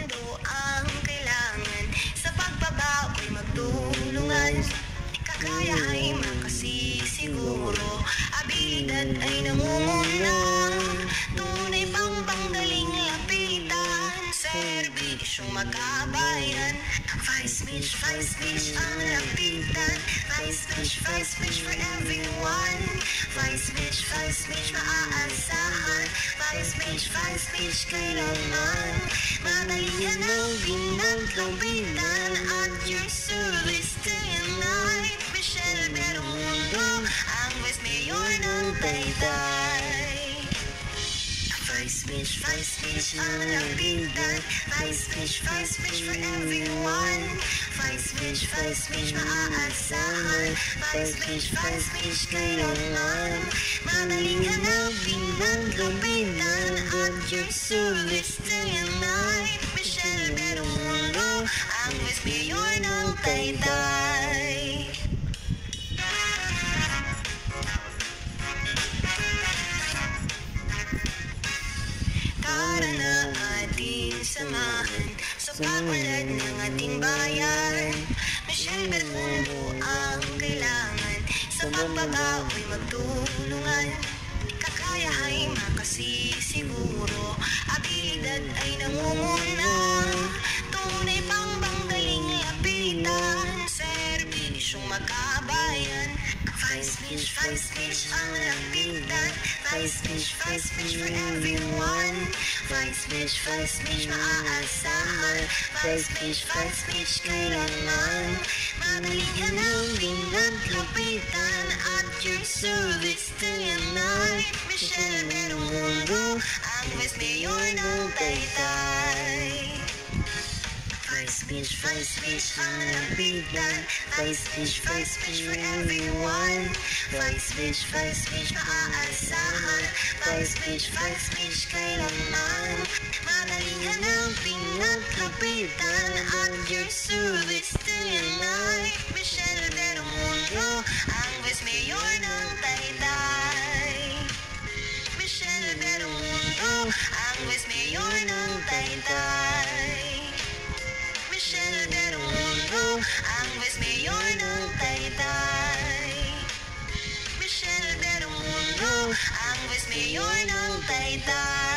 mundo ang kailangan. Sa pagbabago'y magtulungan. Kaya ay makasisiguro, abilidad ay nangunguna. Tunay pang panggaling lapitan, serbisyong magkabayan. Vice Mitch ang lapitan. Vice Mitch for everyone. Vice Mitch maaasahan. Vice Mitch kailanman. Madaling hanapin at lapitan at your service day and night. Michelle Bermundo, ang Vice Mayor ng Taytay. Vice Mitch ang lapitan. Vice Mitch for everyone. Vice Mitch maaasahan. Vice Mitch kailanman. Madaling hanapin at lapitan at your service day and night. Michelle Bermundo, ang Vice Mayor ng Taytay. Tara na ating samahan sa pagpalat ng ating bayan. Michelle Bermundo ang kailangan. Sa pagbabago'y magtulungan. Kakaya ay makasisiguro, abilidad ay nangunguna. Tunay pang panggaling lapitan, serbisyong magkabayan. Vice Mitch ang lapitan. Vice Mitch for everyone. Vice Mitch maaasahan. Vice Mitch kailanman. Madaling hanapin at lapitan at your service day and night. Michelle Bermundo, ang Vice Mayor ng Taytay. Vice Mitch ang lapitan. Vice Mitch for everyone. Vice Mitch maaasahan. Vice Mitch kailanman. Madaling hanapin at lapitan at your service day and night. Michelle Bermundo, ang Vice Mayor ng Taytay. Michelle Bermundo, ang Vice Mayor ng Taytay. Michelle Bermundo, ang Vice Mayor ng Taytay. Michelle Bermundo, ang Vice Mayor ng Taytay.